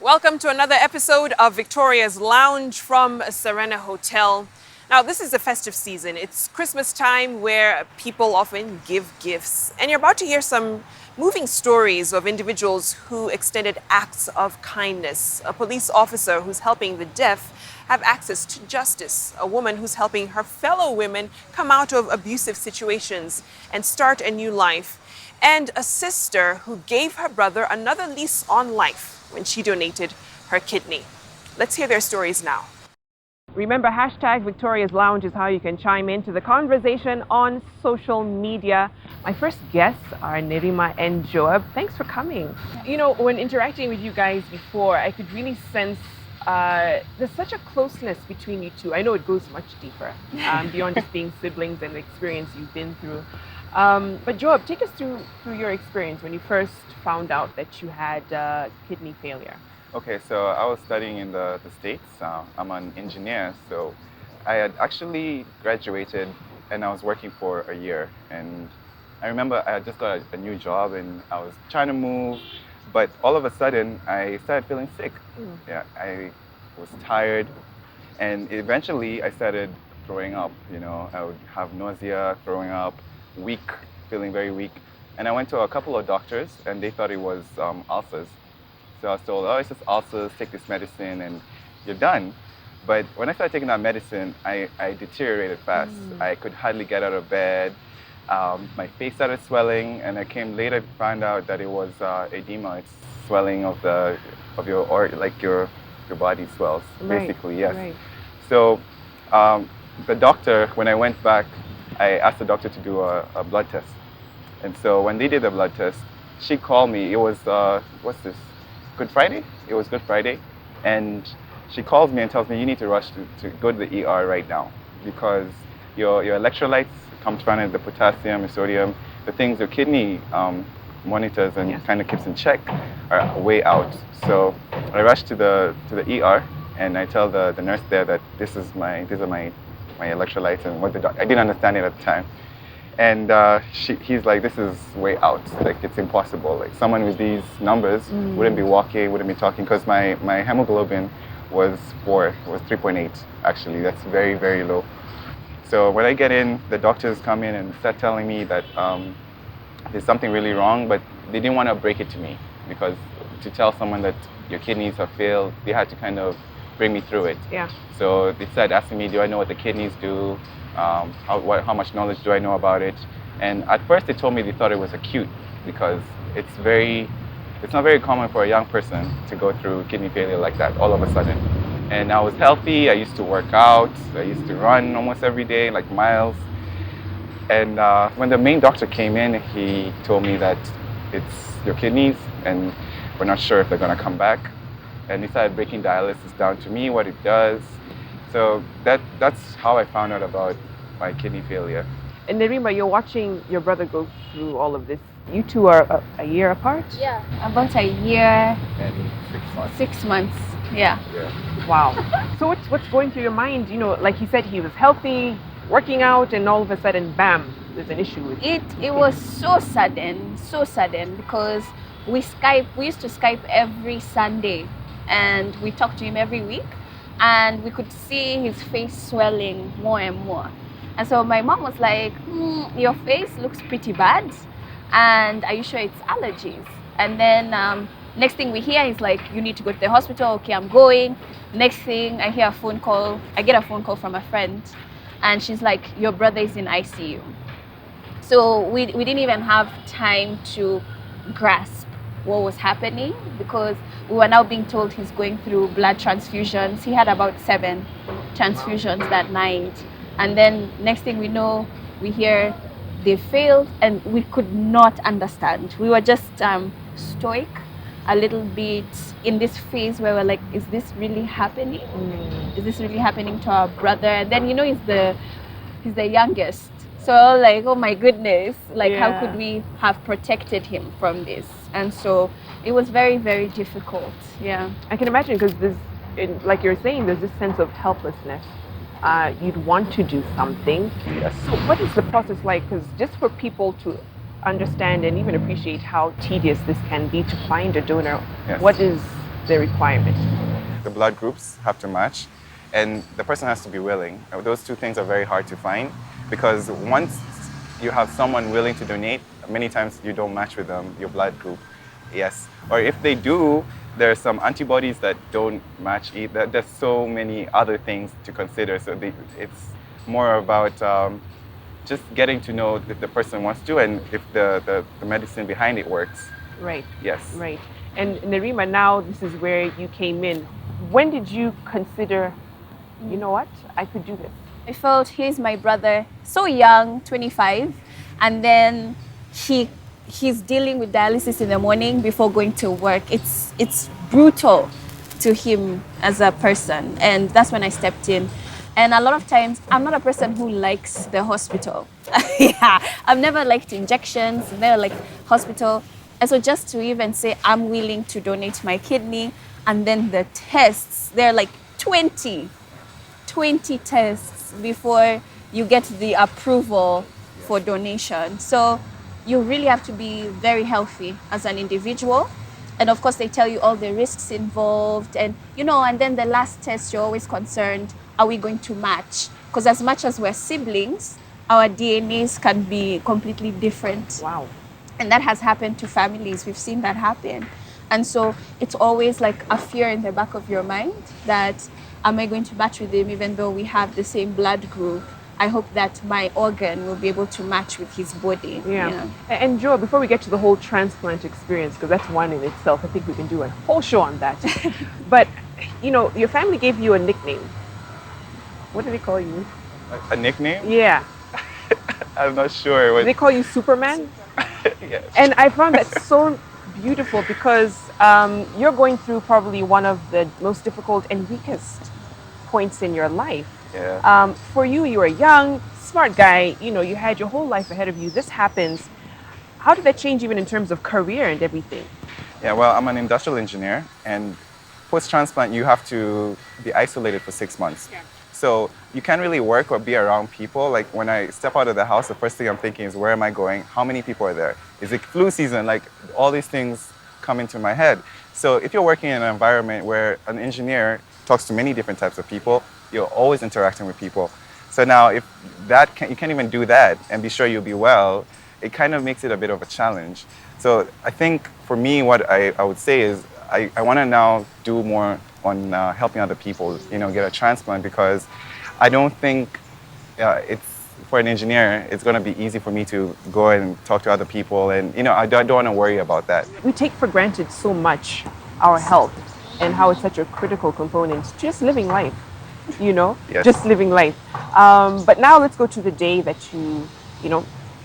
Welcome to another episode of Victoria's Lounge from Serena Hotel. Now, this is the festive season. It's Christmas time where people often give gifts. And you're about to hear some moving stories of individuals who extended acts of kindness. A police officer who's helping the deaf have access to justice. A woman who's helping her fellow women come out of abusive situations and start a new life. And a sister who gave her brother another lease on life when she donated her kidney. Let's hear their stories now. Remember, hashtag Victoria's Lounge is how you can chime into the conversation on social media. My first guests are Nerima and Joab. Thanks for coming. You know, when interacting with you guys before, I could really sense there's such a closeness between you two. I know it goes much deeper beyond just being siblings and the experience you've been through. But Joab, take us through your experience when you first found out that you had kidney failure. Okay, so I was studying in the States. I'm an engineer, so I had actually graduated and I was working for a year. And I remember I had just got a new job and I was trying to move, but all of a sudden I started feeling sick. Yeah, I was tired, and eventually I started throwing up. You know, I would have nausea, throwing up, weak, feeling very weak. And I went to a couple of doctors and they thought it was ulcers. So I was told, oh, it's just ulcers, take this medicine and you're done. But when I started taking that medicine, I deteriorated fast. I could hardly get out of bed. My face started swelling, and I came later to find out that it was edema. It's swelling of your body swells, basically, yes. Right. So the doctor, when I went back, I asked the doctor to do a blood test. And so when they did the blood test, she called me. It was, what's this? Good Friday? It was Good Friday. And she calls me and tells me, you need to rush to go to the ER right now because your electrolytes come from the potassium, the sodium, the things your kidney monitors and kind of keeps in check are way out. So I rushed to the ER and I tell the nurse there that these are my electrolytes and what I didn't understand it at the time. And he's like, this is way out. Like, it's impossible. Like, someone with these numbers wouldn't be walking, wouldn't be talking, because my hemoglobin was 3.8, actually. That's very, very low. So when I get in, the doctors come in and start telling me that there's something really wrong, but they didn't want to break it to me, because to tell someone that your kidneys have failed, they had to kind of bring me through it. Yeah. So they started asking me, do I know what the kidneys do? How much knowledge do I know about it? And at first they told me they thought it was acute because it's not very common for a young person to go through kidney failure like that all of a sudden. And I was healthy, I used to work out, I used to run almost every day, like miles. And when the main doctor came in, he told me that it's your kidneys and we're not sure if they're gonna come back. And he started breaking dialysis down to me, what it does. So that's how I found out about my kidney failure. And Nerima, you're watching your brother go through all of this. You two are a year apart? Yeah, about a year. And 6 months. 6 months, yeah. Wow. So what's going through your mind? You know, like he said, he was healthy, working out, and all of a sudden, bam, there's an issue with it. It was so sudden because we used to Skype every Sunday and we talked to him every week. And we could see his face swelling more and more. And so my mom was like, your face looks pretty bad. And are you sure it's allergies? And then next thing we hear is like, you need to go to the hospital. Okay, I'm going. Next thing I get a phone call from a friend. And she's like, your brother is in ICU. So we didn't even have time to grasp what was happening because we were now being told he's going through blood transfusions. He had about 7 transfusions that night. And then next thing we know, we hear they failed and we could not understand. We were just stoic, a little bit in this phase where we're like, is this really happening? Is this really happening to our brother? And then, you know, he's the youngest. So like, oh my goodness, like how could we have protected him from this? And so it was very, very difficult. Yeah. I can imagine because like you're saying, there's this sense of helplessness. You'd want to do something. Yes. So what is the process like? Because just for people to understand and even appreciate how tedious this can be to find a donor, yes. what is the requirement? The blood groups have to match, and the person has to be willing. Those two things are very hard to find because once you have someone willing to donate, many times you don't match with them, your blood group. Yes. Or if they do, there are some antibodies that don't match either. There's so many other things to consider. So it's more about just getting to know if the person wants to and if the medicine behind it works. Right. Yes. Right. And Nerima, now this is where you came in. When did you consider, you know what, I could do this? I felt he's my brother, so young, 25, and then he's dealing with dialysis in the morning before going to work. It's brutal to him as a person, and that's when I stepped in. And a lot of times, I'm not a person who likes the hospital. Yeah, I've never liked injections, never liked hospital. And so just to even say I'm willing to donate my kidney, and then the tests, they're like 20 tests before you get the approval for donation. So you really have to be very healthy as an individual. And of course, they tell you all the risks involved. And, and then the last test, you're always concerned, are we going to match? Because as much as we're siblings, our DNAs can be completely different. Wow. And that has happened to families. We've seen that happen. And so it's always like a fear in the back of your mind that, am I going to match with him even though we have the same blood group? I hope that my organ will be able to match with his body. Yeah. And Joe, before we get to the whole transplant experience, because that's one in itself, I think we can do a whole show on that. But, your family gave you a nickname. What did they call you? A nickname? Yeah. I'm not sure. Did they call you Superman? Yes. And I found that so beautiful because you're going through probably one of the most difficult and weakest points in your life. Yeah. For you, you were young, smart guy, you had your whole life ahead of you. This happens. How did that change even in terms of career and everything? Yeah, well, I'm an industrial engineer, and post-transplant, you have to be isolated for 6 months. Yeah. So you can't really work or be around people. Like when I step out of the house, the first thing I'm thinking is, where am I going? How many people are there? Is it flu season? Like all these things come into my head. So if you're working in an environment where an engineer talks to many different types of people, you're always interacting with people. So now if you can't even do that and be sure you'll be well, it kind of makes it a bit of a challenge. So I think for me, what I would say is I want to now do more on helping other people, get a transplant, because I don't think it's, for an engineer, it's going to be easy for me to go and talk to other people. And, I don't want to worry about that. We take for granted so much our health and how it's such a critical component to just living life, Yes. just living life. But now let's go to the day that you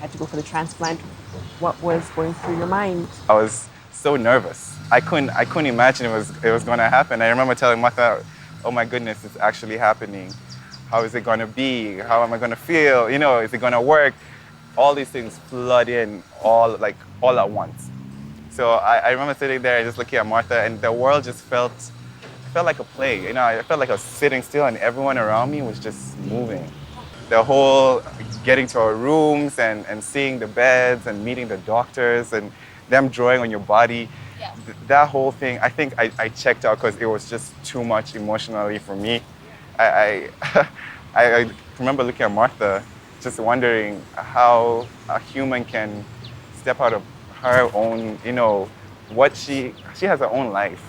had to go for the transplant. What was going through your mind? I was so nervous. I couldn't imagine it was going to happen. I remember telling Martha, oh my goodness, it's actually happening. How is it going to be? How am I going to feel? Is it going to work? All these things flood in all at once. So I remember sitting there and just looking at Martha, and the world just felt like a play. I felt like I was sitting still and everyone around me was just moving. The whole getting to our rooms and seeing the beds and meeting the doctors and them drawing on your body. Yeah. That whole thing, I think I checked out because it was just too much emotionally for me. I remember looking at Martha, just wondering how a human can step out of her own, what she has her own life.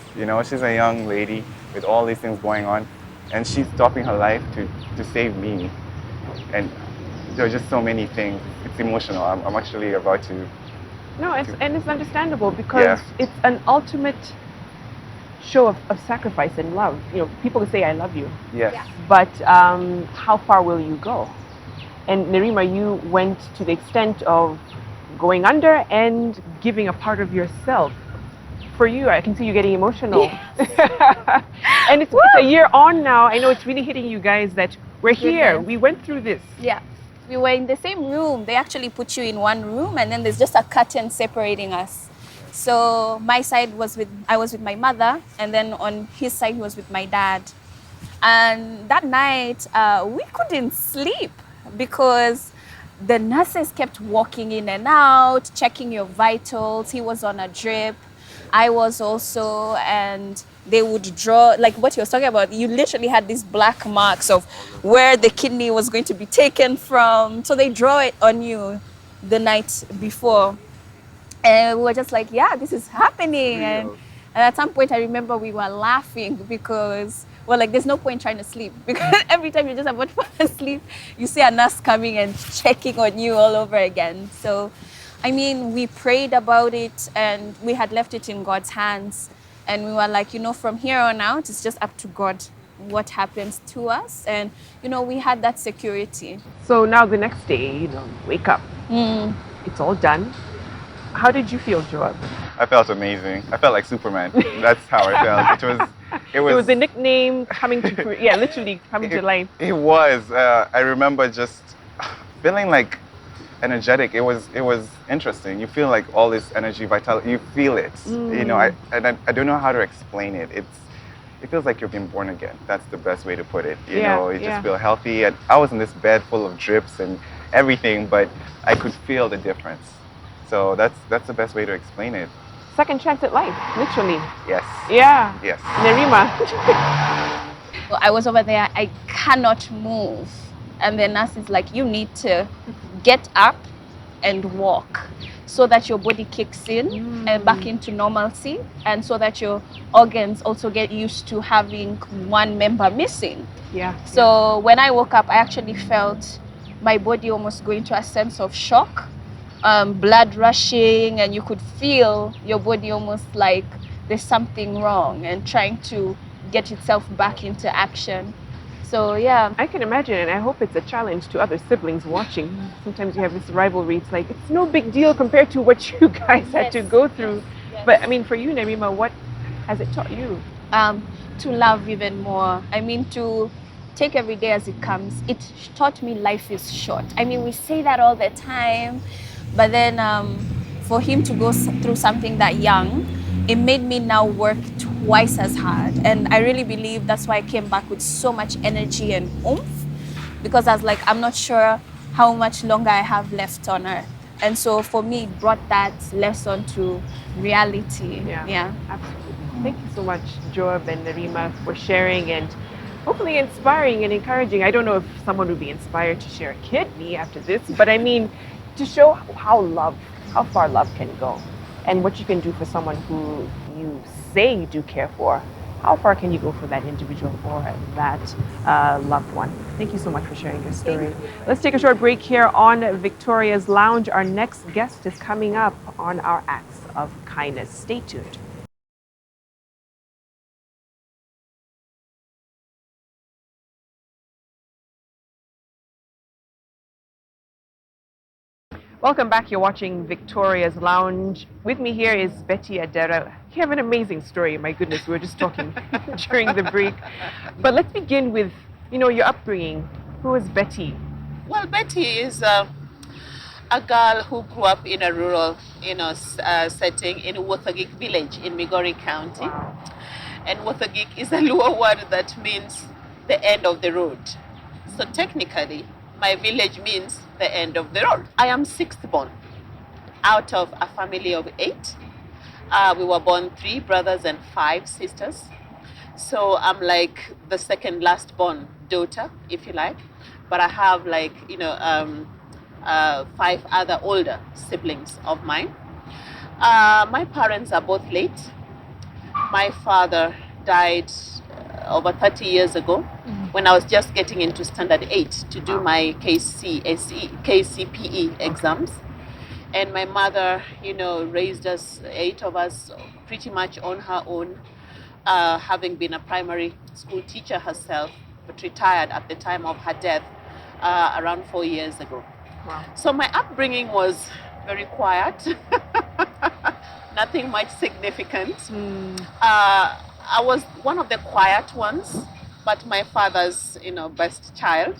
She's a young lady with all these things going on, and she's stopping her life to save me. And there are just so many things. It's emotional. I'm actually about to. No, and it's understandable because it's an ultimate show of sacrifice and love. People will say, I love you. Yes. Yeah. But how far will you go? And Nerima, you went to the extent of going under and giving a part of yourself. For you, I can see you getting emotional. Yes. And it's a year on now. I know it's really hitting you guys that we're here. We went through this. Yeah. We were in the same room. They actually put you in one room, and then there's just a curtain separating us. So my side I was with my mother, and then on his side he was with my dad. And that night we couldn't sleep because the nurses kept walking in and out, checking your vitals. He was on a drip. I was also, and they would draw, like what he was talking about. You literally had these black marks of where the kidney was going to be taken from. So they draw it on you the night before. And we were just like, yeah, this is happening. And at some point, I remember we were laughing because, well, like, there's no point trying to sleep because every time you're just about to fall asleep, you see a nurse coming and checking on you all over again. So, I mean, we prayed about it and we had left it in God's hands. And we were like, you know, from here on out, it's just up to God what happens to us. And, you know, we had that security. So now the next day, you know, wake up. It's all done. How did you feel, Joab? I felt amazing. I felt like Superman. That's how I felt. It was a nickname coming to, yeah, literally coming to life. It was. I remember just feeling like energetic. It was interesting. You feel like all this energy, vitality. You feel it. You know, I don't know how to explain it. It feels like you've been born again. That's the best way to put it. You know, you just feel healthy. And I was in this bed full of drips and everything, but I could feel the difference. So that's the best way to explain it. Second chance at life, literally. Yes. Yeah. Yes. Nerima. So I was over there, I cannot move. And the nurse is like, you need to get up and walk so that your body kicks in and back into normalcy, and so that your organs also get used to having one member missing. Yeah. So when I woke up, I actually felt my body almost going to a sense of shock. Blood rushing, and you could feel your body almost like there's something wrong and trying to get itself back into action. So yeah. I can imagine, and I hope it's a challenge to other siblings watching. Sometimes you have this rivalry. It's like, it's no big deal compared to what you guys had to go through. Yes. But I mean, for you, Nerima, what has it taught you? To love even more. I mean, to take every day as it comes. It taught me life is short. I mean, we say that all the time. But then for him to go through something that young, it made me now work twice as hard. And I really believe that's why I came back with so much energy and oomph, because I was like, I'm not sure how much longer I have left on earth. And so for me, it brought that lesson to reality. Yeah. Absolutely. Thank you so much, Joab and Nerima, for sharing and hopefully inspiring and encouraging. I don't know if someone would be inspired to share a kidney after this, but I mean, to show how far love can go and what you can do for someone who you say you do care for. How far can you go for that individual or that loved one? Thank you so much for sharing your story. Let's take a short break here on Victoria's Lounge. Our next guest is coming up on our Acts of Kindness. Stay tuned. Welcome back. You're watching Victoria's Lounge. With me here is Betty Adara. You have an amazing story. My goodness, we were just talking during the break. But let's begin with, you know, your upbringing. Who is Betty? Well, Betty is a girl who grew up in a rural, setting in Wothagik village in Migori County. Wow. And Wothagik is a Luo word that means the end of the road. So technically, my village means the end of the road. I am sixth born out of a family of 8. We were born 3 brothers and 5 sisters. So I'm like the second last born daughter, if you like. But I have 5 other older siblings of mine. My parents are both late. My father died over 30 years ago when I was just getting into standard 8 to do my KCPE exams. And my mother, raised us, 8 of us, pretty much on her own, having been a primary school teacher herself, but retired at the time of her death around 4 years ago. Wow. So my upbringing was very quiet, nothing much significant. I was one of the quiet ones, but my father's, best child.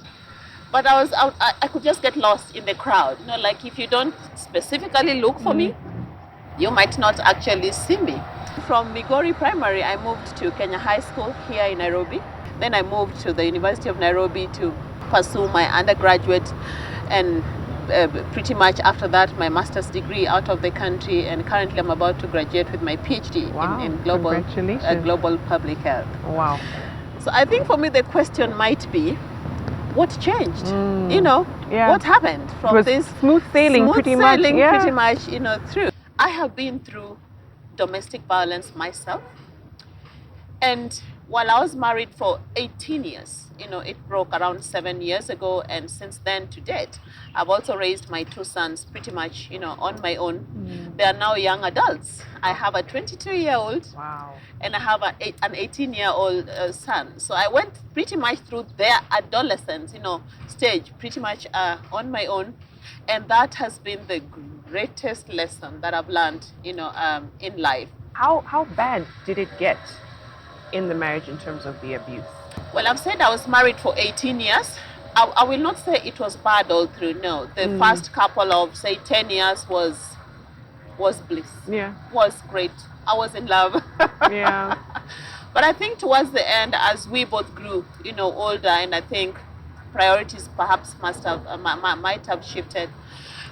But I could just get lost in the crowd. Like if you don't specifically look for me, you might not actually see me. From Migori Primary, I moved to Kenya High School here in Nairobi. Then I moved to the University of Nairobi to pursue my undergraduate and pretty much after that, my master's degree out of the country, and currently I'm about to graduate with my PhD Wow, in congratulations. global public health. Wow. So I think for me the question might be, what changed? You know, Yeah. what happened It from was this smooth sailing, pretty much. Yeah. pretty much, you know, through. I have been through domestic violence myself. And while I was married for 18 years, you know, it broke around 7 years ago. And since then to date, I've also raised my two sons pretty much, you know, on my own. They are now young adults. I have a 22-year-old. Wow. And I have an 18-year-old son. So I went pretty much through their adolescence, you know, stage pretty much on my own. And that has been the greatest lesson that I've learned, you know, in life. How bad did it get in the marriage in terms of the abuse? Well, I've said I was married for 18 years. I will not say it was bad all through, no. The first couple of, say, 10 years was bliss. Yeah. Was great. I was in love. Yeah. But I think towards the end, as we both grew, you know, older, and I think priorities perhaps might have shifted.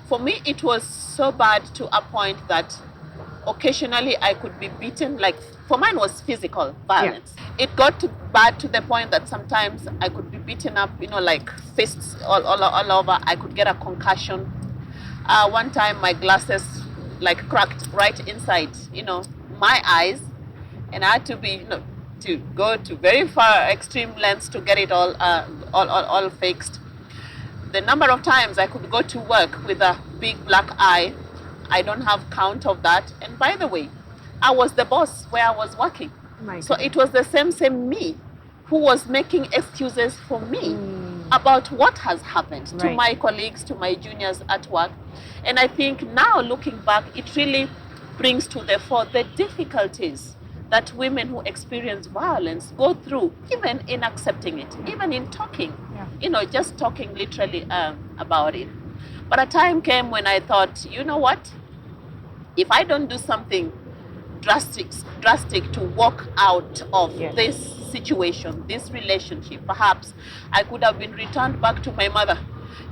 For me, it was so bad to a point that occasionally I could be beaten. Like, for mine was physical violence. Yeah. It got bad to the point that sometimes I could be beaten up, you know, like fists all over. I could get a concussion. One time my glasses like cracked right inside, you know, my eyes, and I had to be, you know, to go to very far extreme lengths to get it all fixed. The number of times I could go to work with a big black eye, I don't have count of that. And by the way, I was the boss where I was working. So it was the same me who was making excuses for me about what has happened to my colleagues, to my juniors at work. And I think now looking back, it really brings to the fore the difficulties that women who experience violence go through, even in accepting it, even in talking, you know, just talking literally about it. But a time came when I thought, you know what? If I don't do something drastic to walk out of this situation, this relationship, perhaps I could have been returned back to my mother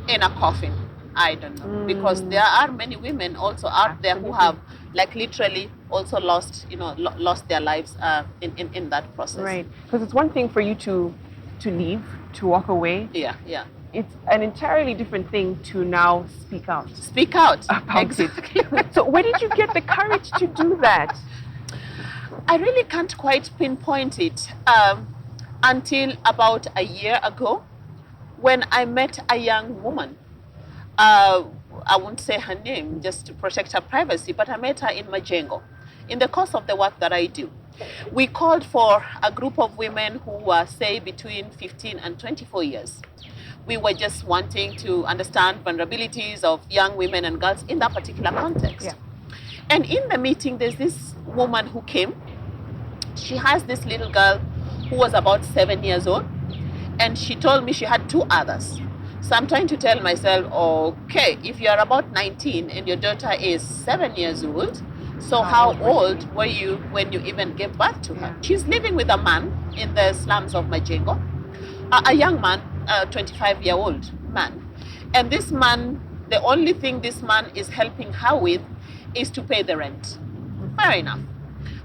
in a coffin. I don't know. Because there are many women also out there who have like literally also lost, you know, lost their lives in that process. Right. Because it's one thing for you to leave, to walk away. Yeah. It's an entirely different thing to now speak out. Speak out. About exactly. it. So where did you get the courage to do that? I really can't quite pinpoint it until about a year ago when I met a young woman. I won't say her name just to protect her privacy, but I met her in Majengo in the course of the work that I do. We called for a group of women who were, say, between 15 and 24 years. We were just wanting to understand vulnerabilities of young women and girls in that particular context. Yeah. And in the meeting, there's this woman who came. She has this little girl who was about 7 years old, and she told me she had two others. So I'm trying to tell myself, okay, if you're about 19 and your daughter is 7 years old, so how old were you when you even gave birth to her? She's living with a man in the slums of Majengo, a young man, a 25-year-old man. And this man, the only thing this man is helping her with is to pay the rent. Fair enough.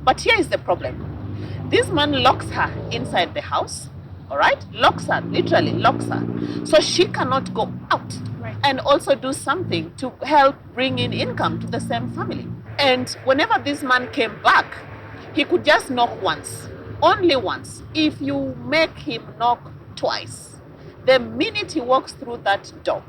But here is the problem. This man locks her inside the house, all right? Locks her, literally locks her. So she cannot go out and also do something to help bring in income to the same family. And whenever this man came back, he could just knock once, only once. If you make him knock twice, the minute he walks through that door,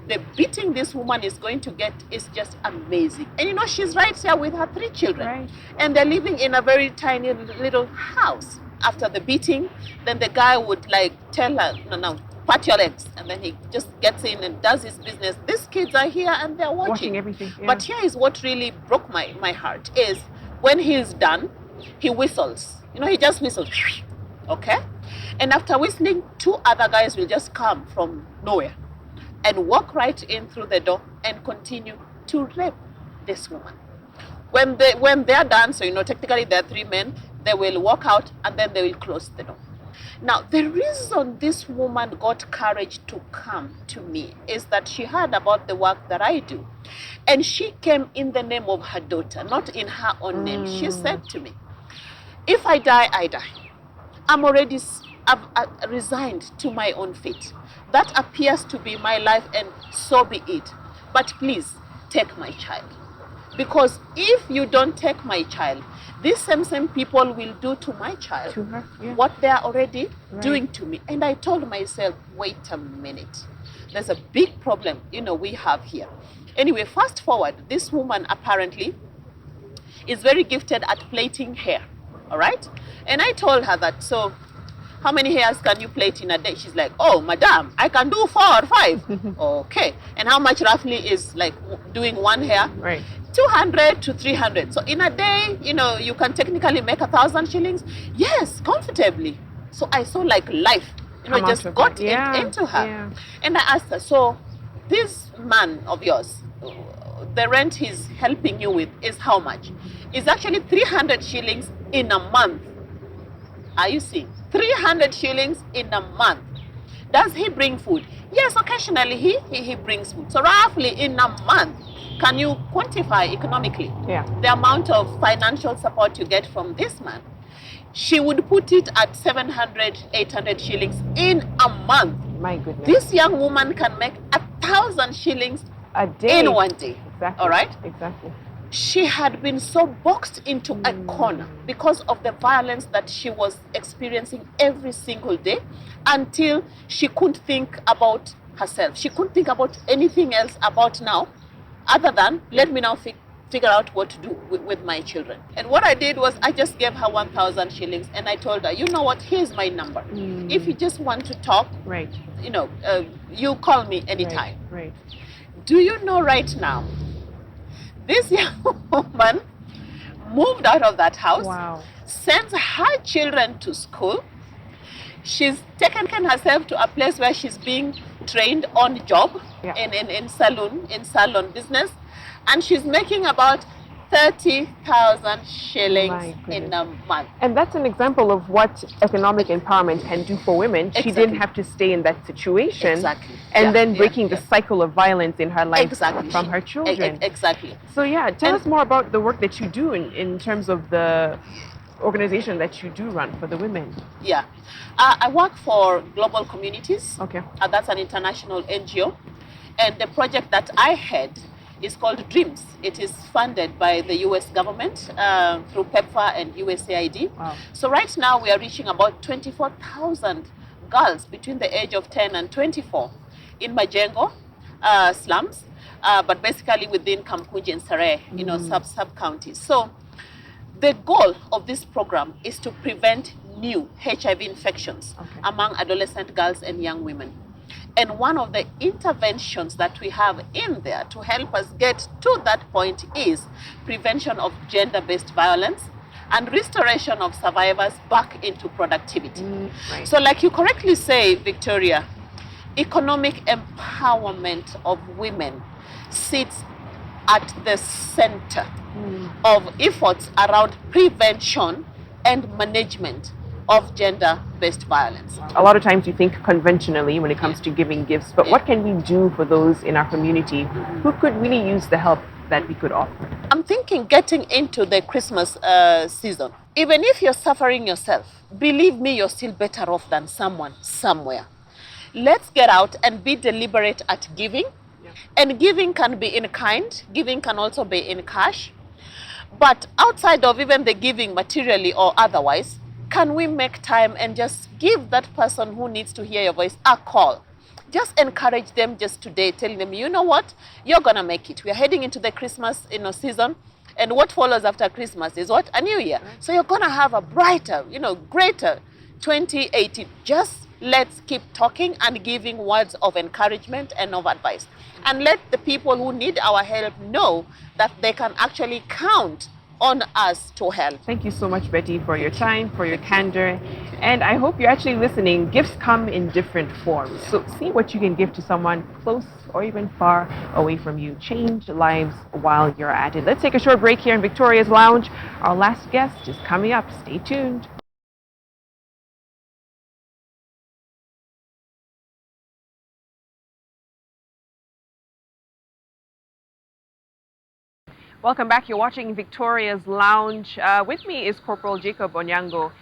the beating this woman is going to get is just amazing. And you know, she's right here with her 3 children. And they're living in a very tiny little house. After the beating, then the guy would like tell her, no, pat your legs. And then he just gets in and does his business. These kids are here and they're watching everything. Yeah. But here is what really broke my heart is when he's done, he whistles. You know, he just whistles. Okay? And after whistling, 2 other guys will just come from nowhere and walk right in through the door and continue to rape this woman. When they're done, so you know, technically there are 3 men, they will walk out and then they will close the door. Now, the reason this woman got courage to come to me is that she heard about the work that I do. And she came in the name of her daughter, not in her own name. She said to me, if I die, I die. I'm already, I've resigned to my own fate. That appears to be my life, and so be it. But please, take my child. Because if you don't take my child, these same people will do to my child To her, yeah. what they are already Right. doing to me. And I told myself, wait a minute. There's a big problem, we have here. Anyway, fast forward, this woman apparently is very gifted at plaiting hair, all right? And I told her that, so how many hairs can you plait in a day? She's like, oh, madam, I can do 4 or 5. Okay. And how much roughly is like doing one hair? Right. 200 to 300. So in a day, you can technically make 1,000 shillings. Yes, comfortably. So I saw like life, Come out just of got it. Yeah, into her. yeah. And I asked her, so this man of yours, the rent he's helping you with is how much? It's actually 300 shillings in a month. Are you seeing? 300 shillings in a month. Does he bring food? Yes, occasionally he brings food. So roughly in a month, can you quantify economically the amount of financial support you get from this man? She would put it at 700, 800 shillings in a month. My goodness. This young woman can make 1,000 shillings a day. in one day. Exactly. All right? Exactly. She had been so boxed into a corner because of the violence that she was experiencing every single day, until she couldn't think about herself. She couldn't think about anything else about now other than, let me now figure out what to do with my children. And what I did was I just gave her 1,000 shillings, and I told her, you know what, here's my number. If you just want to talk, right, you call me anytime. Right. Do you know right now, this young woman moved out of that house, Wow. sends her children to school. She's taken herself to a place where she's being trained on job in salon business, and she's making about 30,000 shillings in a month. And that's an example of what economic empowerment can do for women. She didn't have to stay in that situation. And then breaking the cycle of violence in her life from her children. Exactly. So tell us more about the work that you do in terms of the organization that you do run for the women. Yeah. I work for Global Communities. Okay. That's an international NGO. And the project that I head is called DREAMS. It is funded by the US government through PEPFAR and USAID. Wow. So right now we are reaching about 24,000 girls between the age of 10 and 24 in Majengo slums, but basically within Kamkunji and Sare, sub-counties. So the goal of this program is to prevent new HIV infections among adolescent girls and young women. And one of the interventions that we have in there to help us get to that point is prevention of gender-based violence and restoration of survivors back into productivity. Right. So like you correctly say, Victoria, economic empowerment of women sits at the center of efforts around prevention and management of gender-based violence. A lot of times you think conventionally when it comes to giving gifts, but what can we do for those in our community who could really use the help that we could offer? I'm thinking getting into the Christmas season. Even if you're suffering yourself, believe me, you're still better off than someone somewhere. Let's get out and be deliberate at giving. And giving can be in kind. Giving can also be in cash. But outside of even the giving materially or otherwise, can we make time and just give that person who needs to hear your voice a call? Just encourage them just today, telling them, you know what, you're going to make it. We are heading into the Christmas season. And what follows after Christmas is what? A new year. So you're going to have a brighter, greater 2018. Just let's keep talking and giving words of encouragement and of advice. And let the people who need our help know that they can actually count on us to help. Thank you so much, Betty, for your time, for your candor. And I hope you're actually listening. Gifts come in different forms. So see what you can give to someone close or even far away from you. Change lives while you're at it. Let's take a short break here in Victoria's Lounge. Our last guest is coming up. Stay tuned. Welcome back. You're watching Victoria's Lounge. With me is Corporal Jacob Onyango.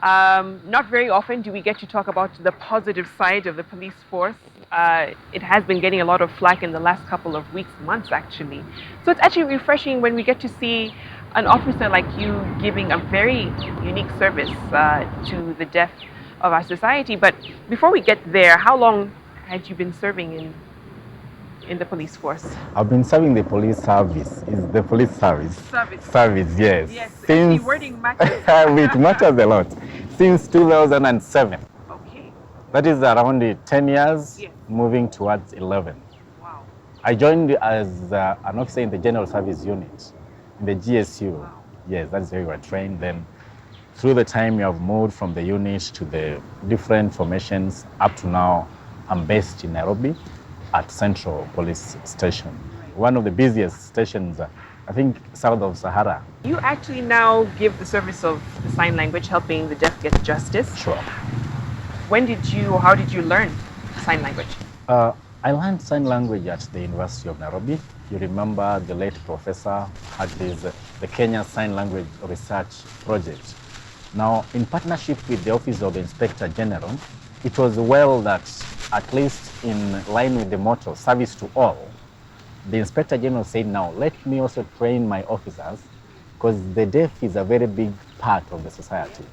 Not very often do we get to talk about the positive side of the police force. It has been getting a lot of flack in the last couple of weeks, months actually. So it's actually refreshing when we get to see an officer like you giving a very unique service to the deaf of our society. But before we get there, how long had you been serving in the police force? I've been serving the police service. Is the police service? Service. Service, yes. Yes, Since actually wording matters. it matters a lot. Since 2007. Okay. That is around 10 years, Yes. moving towards 11. Wow. I joined as an officer in the General Service Unit, in the GSU. Wow. Yes, that's where we were trained. Then, through the time you have moved from the unit to the different formations, up to now, I'm based in Nairobi at Central Police Station. One of the busiest stations, I think, south of Sahara. You actually now give the service of the sign language, helping the deaf get justice. Sure. When did you, or how did you learn sign language? I learned sign language at the University of Nairobi. You remember the late professor had the Kenya Sign Language Research Project. Now, in partnership with the Office of the Inspector General, it was well that, at least in line with the motto, service to all, the Inspector General said, now let me also train my officers, because the deaf is a very big part of the society.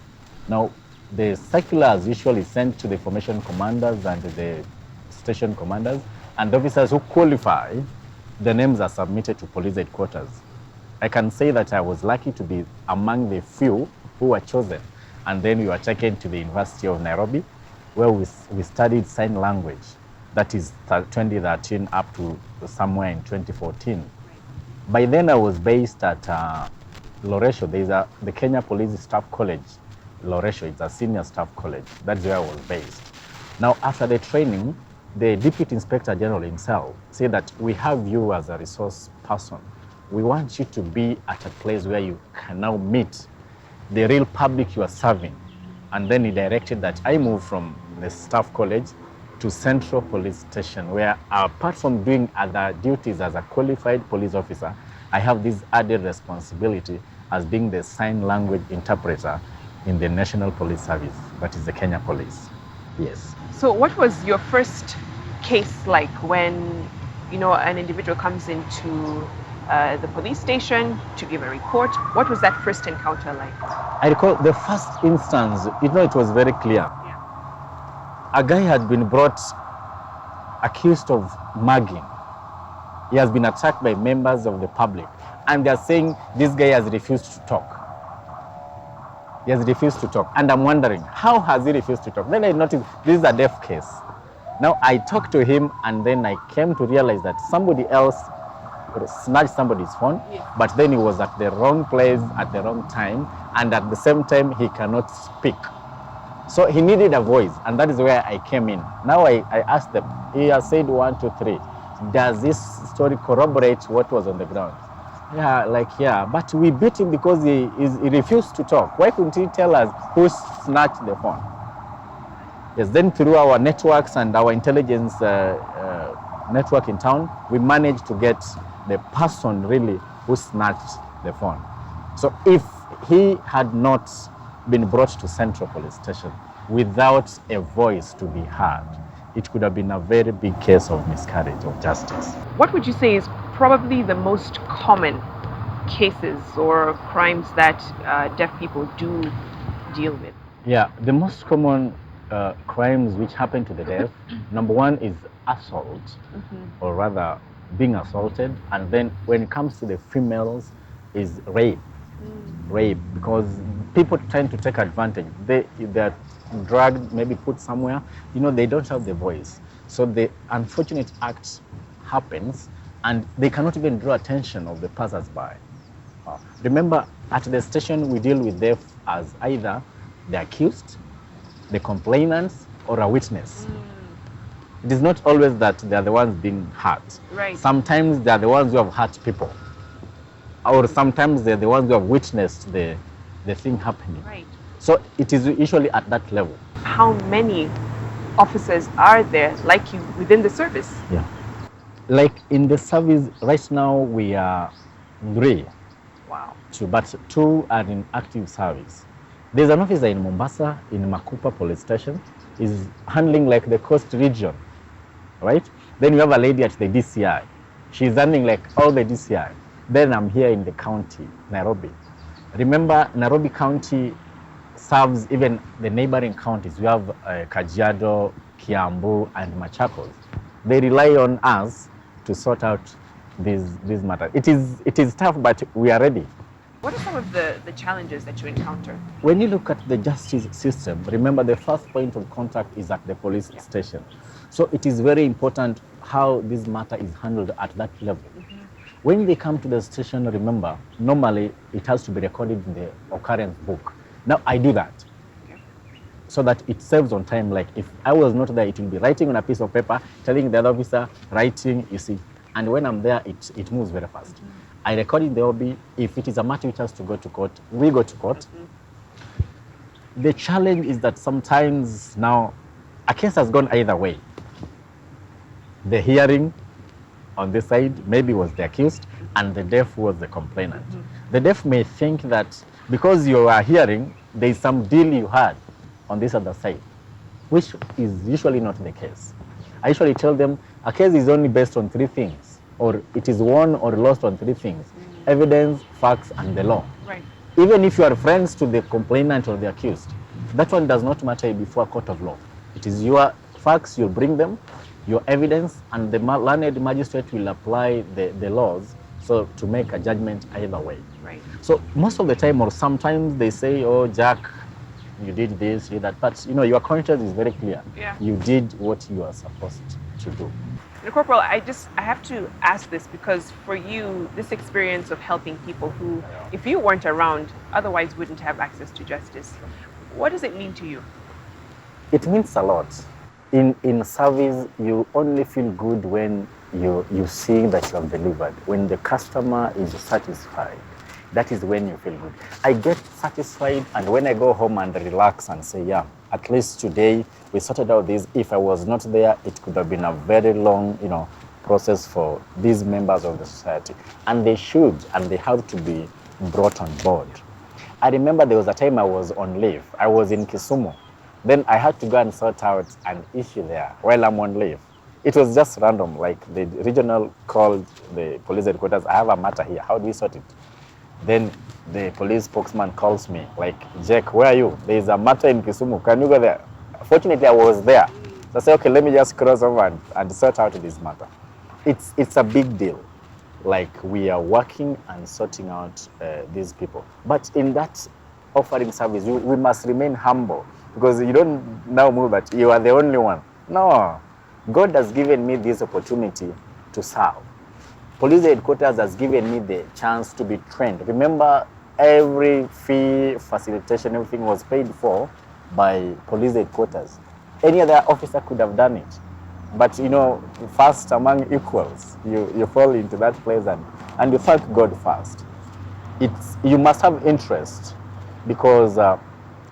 Now, the circulars usually sent to the formation commanders and the station commanders, and the officers who qualify, the names are submitted to police headquarters. I can say that I was lucky to be among the few who were chosen, and then we were taken to the University of Nairobi, where we studied sign language. That is 2013 up to somewhere in 2014. By then I was based at Loresho. There is the Kenya Police Staff College. Loresho, it's a senior staff college. That's where I was based. Now, after the training, the Deputy Inspector General himself said that we have you as a resource person. We want you to be at a place where you can now meet the real public you are serving. And then he directed that I move from the staff college to Central Police Station, where apart from doing other duties as a qualified police officer, I have this added responsibility as being the sign language interpreter in the National Police Service, that is the Kenya Police. Yes. So what was your first case like when, an individual comes into the police station to give a report? What was that first encounter like? I recall the first instance, it was very clear. Yeah. A guy had been brought accused of mugging. He has been attacked by members of the public, and they are saying this guy has refused to talk. He has refused to talk. And I'm wondering, how has he refused to talk? Then I noticed this is a deaf case. Now I talked to him, and then I came to realize that somebody else snatched somebody's phone, but then he was at the wrong place at the wrong time, and at the same time he cannot speak. So he needed a voice, and that is where I came in. Now I asked them, he has said 1, 2, 3. Does this story corroborate what was on the ground? Yeah, but we beat him because he refused to talk. Why couldn't he tell us who snatched the phone? Yes, then through our networks and our intelligence network in town, we managed to get the person really who snatched the phone. So if he had not been brought to Central Police Station without a voice to be heard, it could have been a very big case of miscarriage of justice. What would you say is probably the most common cases or crimes that deaf people do deal with? Yeah, the most common crimes which happen to the deaf, number one is assault, or rather being assaulted, and then when it comes to the females is rape. Rape, because people tend to take advantage. They're drugged, maybe put somewhere, they don't have the voice. So the unfortunate act happens, and they cannot even draw attention of the passers-by. Remember, at the station we deal with deaf as either the accused, the complainants, or a witness. It is not always that they are the ones being hurt. Right. Sometimes they are the ones who have hurt people, or sometimes they're the ones who have witnessed the thing happening. Right. So it is usually at that level. How many officers are there like you within the service? Yeah. Like in the service right now, we are 3 Wow. but 2 are in active service. There's an officer in Mombasa, in Makupa police station, is handling like the coast region, right? Then you have a lady at the DCI. She's handling like all the DCI. Then I'm here in the county, Nairobi. Remember, Nairobi County serves even the neighboring counties. We have Kajiado, Kiambu, and Machakos. They rely on us to sort out these matters. It is tough, but we are ready. What are some of the challenges that you encounter? When you look at the justice system, remember the first point of contact is at the police station. So it is very important how this matter is handled at that level. When they come to the station, remember, normally it has to be recorded in the occurrence book. Now I do that so that it saves on time. Like if I was not there, it will be writing on a piece of paper, telling the other officer, writing, you see. And when I'm there, it moves very fast. I record in the OB. If it is a matter which has to go to court, we go to court. The challenge is that sometimes now a case has gone either way. The hearing on this side maybe was the accused and the deaf was the complainant. The deaf may think that because you are hearing, there is some deal you had on this other side, which is usually not the case. I usually tell them a case is only based on 3 things, or it is won or lost on 3 things: evidence, facts, and the law. Right. Even if you are friends to the complainant or the accused, that one does not matter before a court of law. It is your facts, you'll bring them, your evidence, and the learned magistrate will apply the laws so to make a judgment either way. Right. So most of the time, or sometimes they say, oh, Jack, you did this, you did that. But you know, your conscience is very clear. Yeah. You did what you are supposed to do. And Corporal, I have to ask this because for you, this experience of helping people who, if you weren't around, otherwise wouldn't have access to justice, what does it mean to you? It means a lot. In service, you only feel good when you see that you have delivered. When the customer is satisfied, that is when you feel good. I get satisfied, and when I go home and relax and say, yeah, at least today we sorted out this. If I was not there, it could have been a very long, process for these members of the society. And they should, and they have to be brought on board. I remember there was a time I was on leave. I was in Kisumu. Then I had to go and sort out an issue there while I'm on leave. It was just random, like the regional called the police headquarters, I have a matter here, how do we sort it? Then the police spokesman calls me, like, Jack, where are you? There is a matter in Kisumu, can you go there? Fortunately, I was there. So I said, okay, let me just cross over and sort out this matter. It's a big deal. Like, we are working and sorting out these people. But in that offering service, we must remain humble, because you don't now move that you are the only one. No, God has given me this opportunity to serve. Police headquarters has given me the chance to be trained. Remember, every fee, facilitation, everything was paid for by police headquarters. Any other officer could have done it. But first among equals, you fall into that place and you thank God first. You must have interest, because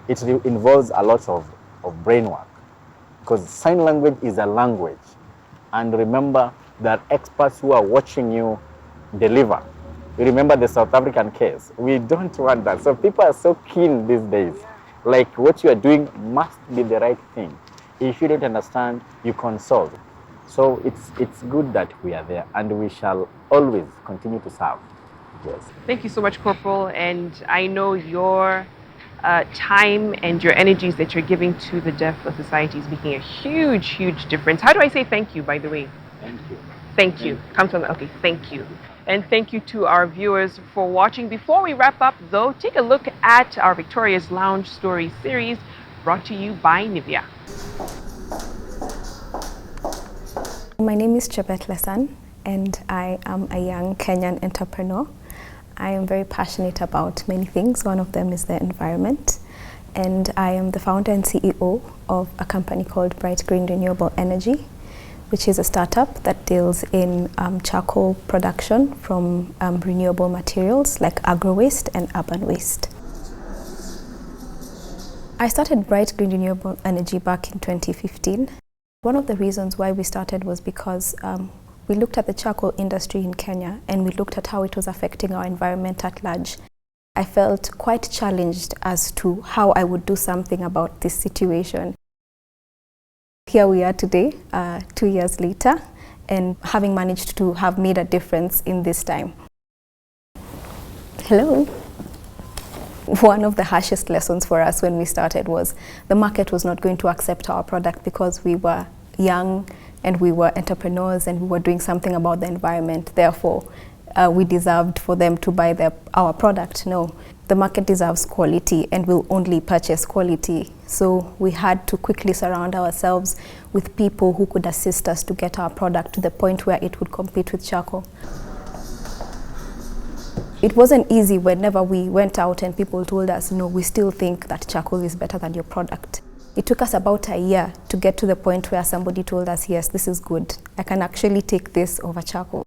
it involves a lot of brain work, because sign language is a language. And remember, there are experts who are watching you deliver. You remember the South African case. We don't want that. So people are so keen these days. Like, what you are doing must be the right thing. If you don't understand, you consult. So it's good that we are there, and we shall always continue to serve. Yes. Thank you so much, Corporal. And I know your time and your energies that you're giving to the Deaf Society is making a huge, huge difference. How do I say thank you, by the way? Thank you. Thank you. Comes from, okay, thank you. And thank you to our viewers for watching. Before we wrap up, though, take a look at our Victoria's Lounge Story series brought to you by Nivea. My name is Chebet Lesan, and I am a young Kenyan entrepreneur. I am very passionate about many things. One of them is the environment. And I am the founder and CEO of a company called Bright Green Renewable Energy, which is a startup that deals in charcoal production from renewable materials like agro-waste and urban waste. I started Bright Green Renewable Energy back in 2015. One of the reasons why we started was because We looked at the charcoal industry in Kenya and we looked at how it was affecting our environment at large. I felt quite challenged as to how I would do something about this situation. Here we are today, 2 years later, and having managed to have made a difference in this time. Hello. One of the harshest lessons for us when we started was the market was not going to accept our product because we were young and we were entrepreneurs and we were doing something about the environment. Therefore, we deserved for them to buy our product. No, the market deserves quality and will only purchase quality. So we had to quickly surround ourselves with people who could assist us to get our product to the point where it would compete with charcoal. It wasn't easy whenever we went out and people told us, no, we still think that charcoal is better than your product. It took us about a year to get to the point where somebody told us, yes, this is good. I can actually take this over charcoal.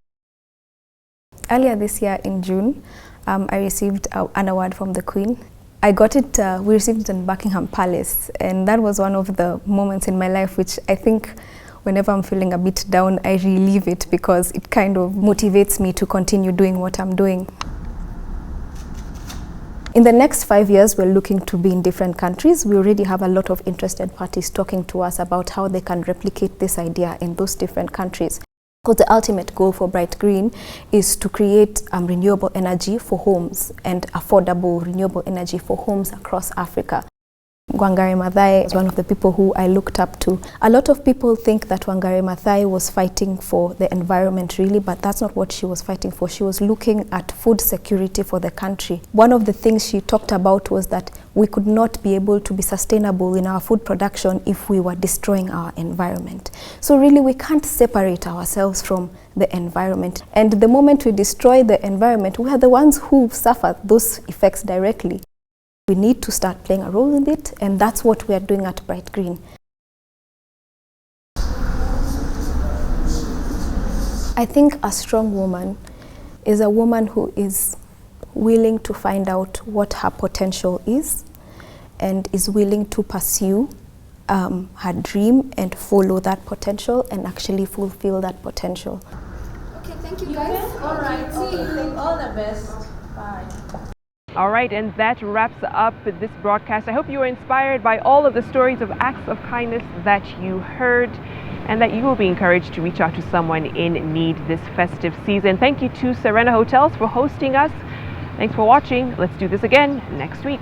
Earlier this year in June, I received an award from the Queen. I got it, we received it in Buckingham Palace, and that was one of the moments in my life which I think whenever I'm feeling a bit down, I relive it because it kind of motivates me to continue doing what I'm doing. In the next 5 years, we're looking to be in different countries. We already have a lot of interested parties talking to us about how they can replicate this idea in those different countries. Because the ultimate goal for Bright Green is to create renewable energy for homes and affordable renewable energy for homes across Africa. Wangari Maathai is one of the people who I looked up to. A lot of people think that Wangari Maathai was fighting for the environment really, but that's not what she was fighting for. She was looking at food security for the country. One of the things she talked about was that we could not be able to be sustainable in our food production if we were destroying our environment. So really we can't separate ourselves from the environment. And the moment we destroy the environment, we are the ones who suffer those effects directly. We need to start playing a role in it, and that's what we are doing at Bright Green. I think a strong woman is a woman who is willing to find out what her potential is and is willing to pursue her dream and follow that potential and actually fulfill that potential. Okay, thank you guys. All right, see you. All the best. Bye. All right, and that wraps up this broadcast. I hope you were inspired by all of the stories of acts of kindness that you heard and that you will be encouraged to reach out to someone in need this festive season. Thank you to Serena Hotels for hosting us. Thanks for watching. Let's do this again next week.